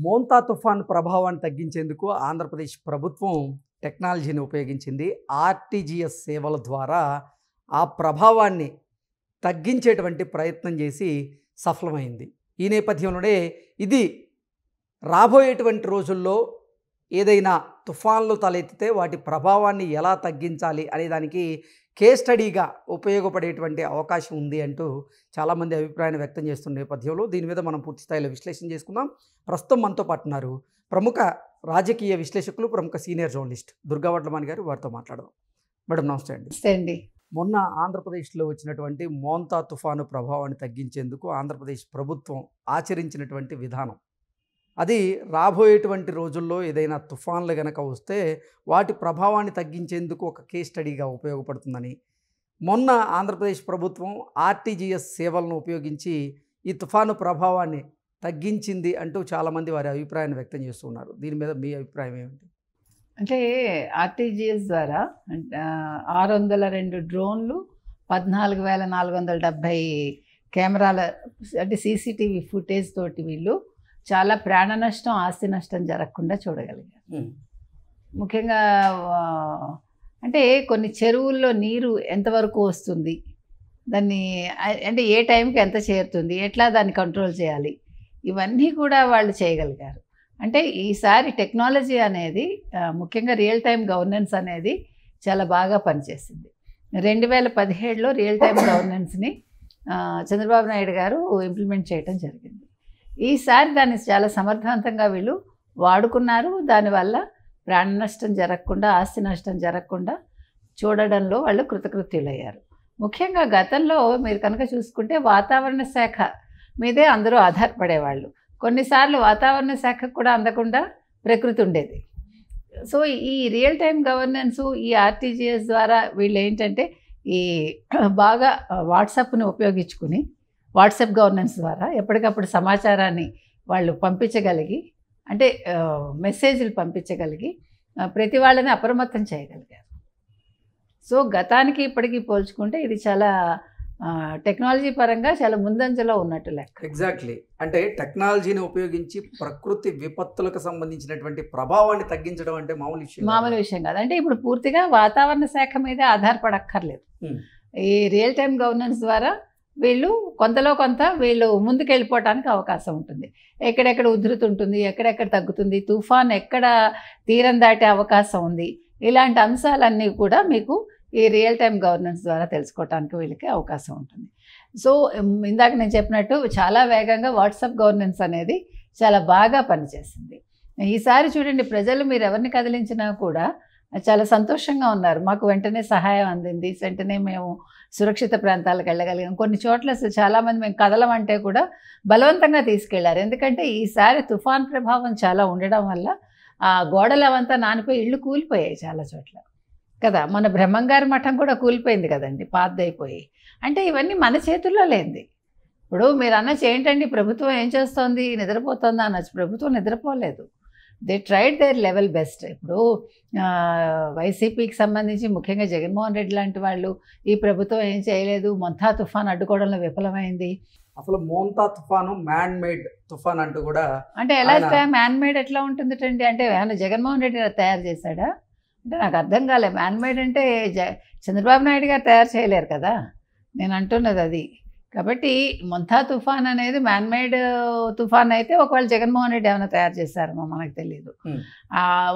మోంతా తుఫాన్ ప్రభావాన్ని తగ్గించేందుకు ఆంధ్రప్రదేశ్ ప్రభుత్వం టెక్నాలజీని ఉపయోగించింది. ఆర్టీజీఎస్ సేవల ద్వారా ఆ ప్రభావాన్ని తగ్గించేటువంటి ప్రయత్నం చేసి సఫలమైంది. ఈ నేపథ్యంలోనే ఇది రాబోయేటువంటి రోజుల్లో ఏదైనా తుఫాన్లు తలెత్తితే వాటి ప్రభావాన్ని ఎలా తగ్గించాలి అనే దానికి కేస్ స్టడీగా ఉపయోగపడేటువంటి అవకాశం ఉంది అంటూ చాలామంది అభిప్రాయాన్ని వ్యక్తం చేస్తున్న నేపథ్యంలో దీని మీద మనం పూర్తి స్థాయిలో విశ్లేషణ చేసుకుందాం. ప్రస్తుతం మనతో పాటు ఉన్నారు ప్రముఖ రాజకీయ విశ్లేషకులు, ప్రముఖ సీనియర్ జర్నలిస్ట్ దుర్గా వడ్లమాని గారు. వారితో మాట్లాడదాం. మేడం నమస్తే అండి. అండి. మొన్న ఆంధ్రప్రదేశ్లో వచ్చినటువంటి మోంతా తుఫాను ప్రభావాన్ని తగ్గించేందుకు ఆంధ్రప్రదేశ్ ప్రభుత్వం ఆచరించినటువంటి విధానం, అది రాబోయేటువంటి రోజుల్లో ఏదైనా తుఫాన్లు గనక వస్తే వాటి ప్రభావాన్ని తగ్గించేందుకు ఒక కేస్ స్టడీగా ఉపయోగపడుతుందని, మొన్న ఆంధ్రప్రదేశ్ ప్రభుత్వం ఆర్టీజీఎస్ సేవలను ఉపయోగించి ఈ తుఫాను ప్రభావాన్ని తగ్గించింది అంటూ చాలామంది వారి అభిప్రాయాన్ని వ్యక్తం చేస్తున్నారు. దీని మీద మీ అభిప్రాయం ఏమిటి? అంటే ఆర్టీజీఎస్ ద్వారా 602 డ్రోన్లు, 14,470 కెమెరాల అంటే సీసీటీవీ ఫుటేజ్ తోటి వీళ్ళు చాలా ప్రాణ నష్టం, ఆస్తి నష్టం జరగకుండా చూడగలిగారు. ముఖ్యంగా అంటే కొన్ని చెరువుల్లో నీరు ఎంతవరకు వస్తుంది, దాన్ని అంటే ఏ టైంకి ఎంత చేరుతుంది, ఎట్లా దాన్ని కంట్రోల్ చేయాలి, ఇవన్నీ కూడా వాళ్ళు చేయగలిగారు. అంటే ఈసారి టెక్నాలజీ అనేది ముఖ్యంగా రియల్ టైం గవర్నెన్స్ అనేది చాలా బాగా పనిచేసింది. 2017లో రియల్ టైం గవర్నెన్స్ని చంద్రబాబు నాయుడు గారు ఇంప్లిమెంట్ చేయడం జరిగింది. ఈసారి దాన్ని చాలా సమర్థవంతంగా వీళ్ళు వాడుకున్నారు. దానివల్ల ప్రాణ నష్టం జరగకుండా, ఆస్తి నష్టం జరగకుండా చూడడంలో వాళ్ళు కృతకృత్యులయ్యారు. ముఖ్యంగా గతంలో మీరు కనుక చూసుకుంటే వాతావరణ శాఖ మీదే అందరూ ఆధారపడేవాళ్ళు. కొన్నిసార్లు వాతావరణ శాఖకు కూడా అందకుండా ప్రకృతి ఉండేది. సో ఈ రియల్ టైం గవర్నెన్స్, ఈ ఆర్టీజీఎస్ ద్వారా వీళ్ళు ఏంటంటే ఈ బాగా వాట్సాప్ని ఉపయోగించుకుని, వాట్సాప్ గవర్నెన్స్ ద్వారా ఎప్పటికప్పుడు సమాచారాన్ని వాళ్ళు పంపించగలిగి, అంటే మెసేజ్లు పంపించగలిగి ప్రతి వాళ్ళని అప్రమత్తం చేయగలిగారు. సో గతానికి ఇప్పటికీ పోల్చుకుంటే ఇది చాలా టెక్నాలజీ పరంగా చాలా ముందంజలో ఉన్నట్టు లెక్క. ఎగ్జాక్ట్లీ. అంటే టెక్నాలజీని ఉపయోగించి ప్రకృతి విపత్తులకు సంబంధించినటువంటి ప్రభావాన్ని తగ్గించడం అంటే మామూలు విషయం కాదు. అంటే ఇప్పుడు పూర్తిగా వాతావరణ శాఖ మీద ఆధారపడక్కర్లేదు. ఈ రియల్ టైం గవర్నెన్స్ ద్వారా వీళ్ళు కొంతలో కొంత వీళ్ళు ముందుకు వెళ్ళిపోవడానికి అవకాశం ఉంటుంది. ఎక్కడెక్కడ ఉధృతి ఉంటుంది, ఎక్కడెక్కడ తగ్గుతుంది, తుఫాన్ ఎక్కడ తీరం దాటే అవకాశం ఉంది, ఇలాంటి అంశాలన్నీ కూడా మీకు ఈ రియల్ టైం గవర్నెన్స్ ద్వారా తెలుసుకోవడానికి వీళ్ళకి అవకాశం ఉంటుంది. సో ఇందాక నేను చెప్పినట్టు చాలా వేగంగా వాట్సాప్ గవర్నెన్స్ అనేది చాలా బాగా పనిచేసింది. ఈసారి చూడండి, ప్రజలు మీరు ఎవరిని కదిలించినా కూడా చాలా సంతోషంగా ఉన్నారు. మాకు వెంటనే సహాయం అందింది, వెంటనే మేము సురక్షిత ప్రాంతాలకు వెళ్ళగలిగాం. కొన్ని చోట్ల చాలామంది మేము కదలమంటే కూడా బలవంతంగా తీసుకెళ్లారు. ఎందుకంటే ఈసారి తుఫాన్ ప్రభావం చాలా ఉండడం వల్ల ఆ గోడలు అవంతా నానిపోయి ఇళ్ళు కూలిపోయాయి చాలా చోట్ల కదా. మన బ్రహ్మంగారి మఠం కూడా కూలిపోయింది కదండి, పాతదైపోయి. అంటే ఇవన్నీ మన చేతుల్లో లేనిది. ఇప్పుడు మీరు అనొచ్చు ఏంటండి ప్రభుత్వం ఏం చేస్తోంది, నిద్రపోతుందా అనొచ్చు. ప్రభుత్వం నిద్రపోలేదు. They tried their level best. ఇప్పుడు వైసీపీకి సంబంధించి ముఖ్యంగా జగన్మోహన్ రెడ్డి లాంటి వాళ్ళు ఈ ప్రభుత్వం ఏం చేయలేదు, మొంతా తుఫాన్ అడ్డుకోవడంలో విఫలమైంది. అసలు మోంతా తుఫాను మ్యాన్ మేడ్ తుఫాన్ అంటూ కూడా, అంటే ఎలా మ్యాన్ మేడ్ ఎట్లా ఉంటుందండి? అంటే ఏమన్నా జగన్మోహన్ రెడ్డి తయారు చేశాడా అంటే నాకు అర్థం కాలే. మ్యాన్ మేడ్ అంటే చంద్రబాబు నాయుడు గారు తయారు చేయలేరు కదా, నేను అంటున్నది అది. కాబట్టి మొంతా తుఫాన్ అనేది మ్యాన్ మేడ్ తుఫాన్ అయితే ఒకవేళ జగన్మోహన్ రెడ్డి ఏమైనా తయారు చేశారేమో మనకు తెలియదు.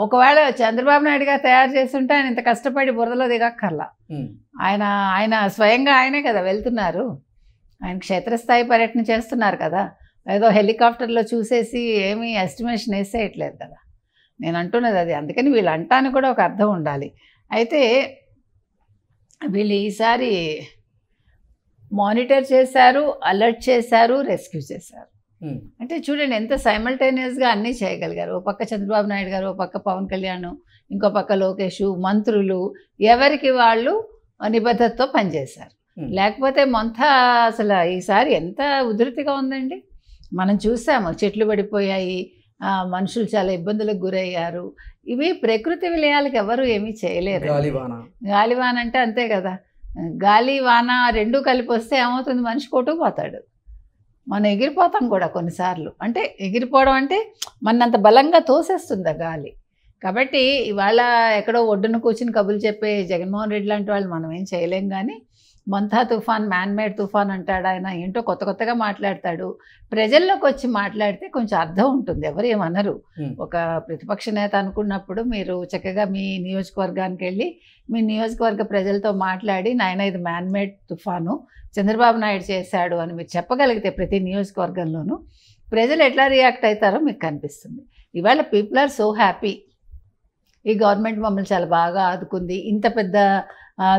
ఒకవేళ చంద్రబాబు నాయుడు గారు తయారు చేస్తుంటే ఆయన ఇంత కష్టపడి బురదలో దిగక్కర్లా. ఆయన స్వయంగా ఆయనే కదా వెళ్తున్నారు, ఆయన క్షేత్రస్థాయి పర్యటన చేస్తున్నారు కదా. ఏదో హెలికాప్టర్లో చూసేసి ఏమీ ఎస్టిమేషన్ వేసేయట్లేదు కదా, నేను అంటున్నది అది. అందుకని వీళ్ళు అంటానికి కూడా ఒక అర్థం ఉండాలి. అయితే వీళ్ళు ఈసారి మానిటర్ చేశారు, అలర్ట్ చేశారు, రెస్క్యూ చేశారు. అంటే చూడండి ఎంత సైమల్టేనియస్గా అన్నీ చేయగలిగారు. ఓ పక్క చంద్రబాబు నాయుడు గారు, ఓ పక్క పవన్ కళ్యాణ్, ఇంకో పక్క లోకేష్, మంత్రులు ఎవరికి వాళ్ళు నిబద్ధతతో పనిచేశారు. లేకపోతే మొంతా అసలు ఈసారి ఎంత ఉధృతిగా ఉందండి. మనం చూసాము, చెట్లు పడిపోయాయి, మనుషులు చాలా ఇబ్బందులకు గురయ్యారు. ఇవి ప్రకృతి విలయాలకు ఎవరు ఏమీ చేయలేరు. గాలివాన అంటే అంతే కదా, గాలి వాన రెండూ కలిపి వస్తే ఏమవుతుంది, మనిషి కొట్టుకుపోతాడు. మనం ఎగిరిపోతాం కూడా కొన్నిసార్లు. అంటే ఎగిరిపోవడం అంటే మనంత బలంగా తోసేస్తుంది ఆ గాలి. కాబట్టి ఇవాళ ఎక్కడో ఒడ్డున కూర్చుని కబుర్లు చెప్పే జగన్మోహన్ రెడ్డి లాంటి వాళ్ళు మనం ఏం చేయలేం. కానీ మొంతా తుఫాన్, మ్యాన్ మేడ్ తుఫాన్ అంటాడు ఆయన. ఏంటో కొత్త కొత్తగా మాట్లాడతాడు. ప్రజల్లోకి వచ్చి మాట్లాడితే కొంచెం అర్థం ఉంటుంది, ఎవరు ఏమనరు. ఒక ప్రతిపక్ష నేత అనుకున్నప్పుడు మీరు చక్కగా మీ నియోజకవర్గానికి వెళ్ళి మీ నియోజకవర్గ ప్రజలతో మాట్లాడి, నాయన ఇది మ్యాన్ మేడ్ తుఫాను, చంద్రబాబు నాయుడు చేశాడు అని మీరు చెప్పగలిగితే ప్రతి నియోజకవర్గంలోనూ ప్రజలు ఎట్లా రియాక్ట్ అవుతారో మీకు కనిపిస్తుంది. ఇవాళ పీపుల్ ఆర్ సో హ్యాపీ. ఈ గవర్నమెంట్ మమ్మల్ని చాలా బాగా ఆదుకుంది. ఇంత పెద్ద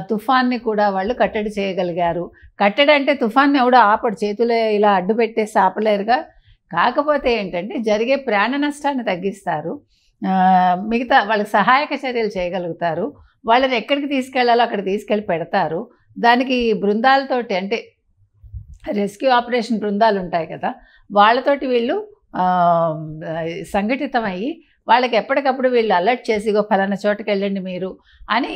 తుఫాన్ని కూడా వాళ్ళు కట్టడి చేయగలిగారు. కట్టడి అంటే తుఫాన్ని ఎవడో ఆపడు, చేతులు ఇలా అడ్డు పెట్టేసి ఆపలేరుగా. కాకపోతే ఏంటంటే జరిగే ప్రాణ నష్టాన్ని తగ్గిస్తారు, మిగతా వాళ్ళకి సహాయక చర్యలు చేయగలుగుతారు, వాళ్ళని ఎక్కడికి తీసుకెళ్లాలో అక్కడ తీసుకెళ్ళి పెడతారు. దానికి బృందాలతోటి, అంటే రెస్క్యూ ఆపరేషన్ బృందాలు ఉంటాయి కదా, వాళ్ళతోటి వీళ్ళు సంఘటితమయ్యి వాళ్ళకి ఎప్పటికప్పుడు వీళ్ళు అలర్ట్ చేసి ఇగో ఫలానా చోటుకి వెళ్ళండి మీరు అని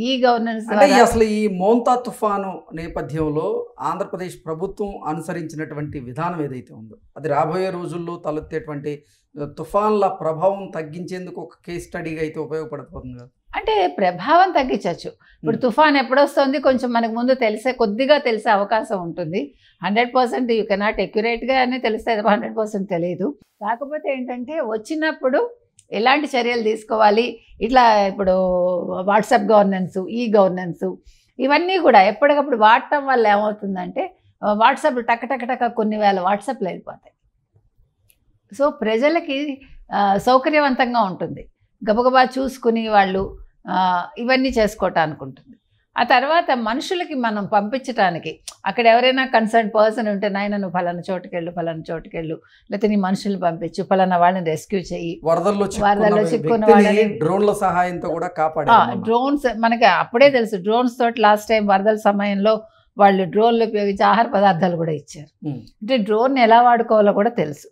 ఈ గవర్నెన్స్. అసలు ఈ మోంతా తుఫాను నేపథ్యంలో ఆంధ్రప్రదేశ్ ప్రభుత్వం అనుసరించినటువంటి విధానం ఏదైతే ఉందో అది రాబోయే రోజుల్లో తలెత్తేటువంటి తుఫాన్ల ప్రభావం తగ్గించేందుకు ఒక కేస్ స్టడీగా అయితే ఉపయోగపడుతుంది కదా. అంటే ప్రభావం తగ్గించవచ్చు. ఇప్పుడు తుఫాన్ ఎప్పుడొస్తుంది కొంచెం మనకు ముందు కొద్దిగా తెలిసే అవకాశం ఉంటుంది. 100% యూ కెనాట్ ఎక్యురేట్గా అని తెలిస్తే 100% తెలియదు. కాకపోతే ఏంటంటే వచ్చినప్పుడు ఎలాంటి చర్యలు తీసుకోవాలి, ఇట్లా ఇప్పుడు వాట్సాప్ గవర్నెన్స్, ఈ గవర్నెన్స్ ఇవన్నీ కూడా ఎప్పటికప్పుడు వాడటం వల్ల ఏమవుతుందంటే వాట్సాప్ టక్ టక్ టక్ కొన్ని వేల వాట్సాప్లు వెళ్ళిపోతాయి. సో ప్రజలకి సౌకర్యవంతంగా ఉంటుంది, గబగబా చూసుకుని వాళ్ళు ఇవన్నీ చేసుకోవటానికి ఉంటుంది. ఆ తర్వాత మనుషులకి మనం పంపించడానికి అక్కడ ఎవరైనా కన్సర్న్ పర్సన్ ఉంటే, నాయన నువ్వు ఫలానా చోటుకెళ్ళు, ఫలానా చోటుకెళ్ళు, లేకపోతే నీ మనుషులు పంపించు, ఫలానా వాళ్ళని రెస్క్యూ చెయ్యి, వరదల్లో చిక్కున్న వాళ్ళని డ్రోన్ల సహాయంతో కూడా కాపాడే. డ్రోన్స్ మనకి అప్పుడే తెలుసు, డ్రోన్స్ తోటి లాస్ట్ టైం వరదల సమయంలో వాళ్ళు డ్రోన్లు ఉపయోగించి ఆహార పదార్థాలు కూడా ఇచ్చారు. అంటే డ్రోన్ ఎలా వాడుకోవాలో కూడా తెలుసు.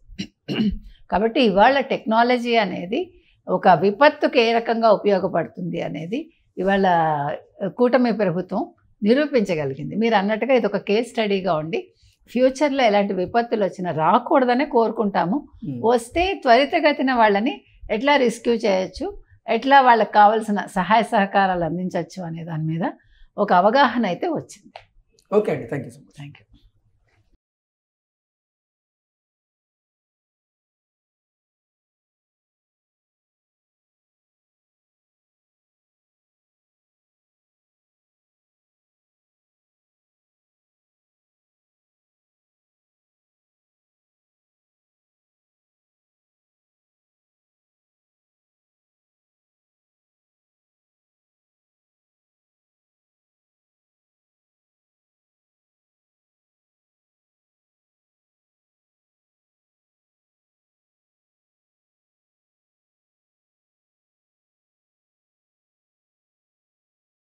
కాబట్టి ఇవాళ టెక్నాలజీ అనేది ఒక విపత్తుకు ఏ రకంగా ఉపయోగపడుతుంది అనేది ఇవాళ కూటమి ప్రభుత్వం నిరూపించగలిగింది. మీరు అన్నట్టుగా ఇది ఒక కేస్ స్టడీగా ఉండి ఫ్యూచర్లో ఎలాంటి విపత్తులు వచ్చినా రాకూడదనే కోరుకుంటాము. వస్తే త్వరితగతిన వాళ్ళని ఎట్లా రెస్క్యూ చేయొచ్చు, ఎట్లా వాళ్ళకి కావాల్సిన సహాయ సహకారాలు అందించవచ్చు అనే దాని మీద ఒక అవగాహన అయితే వచ్చింది. ఓకే అండి, thank you so much. Thank you.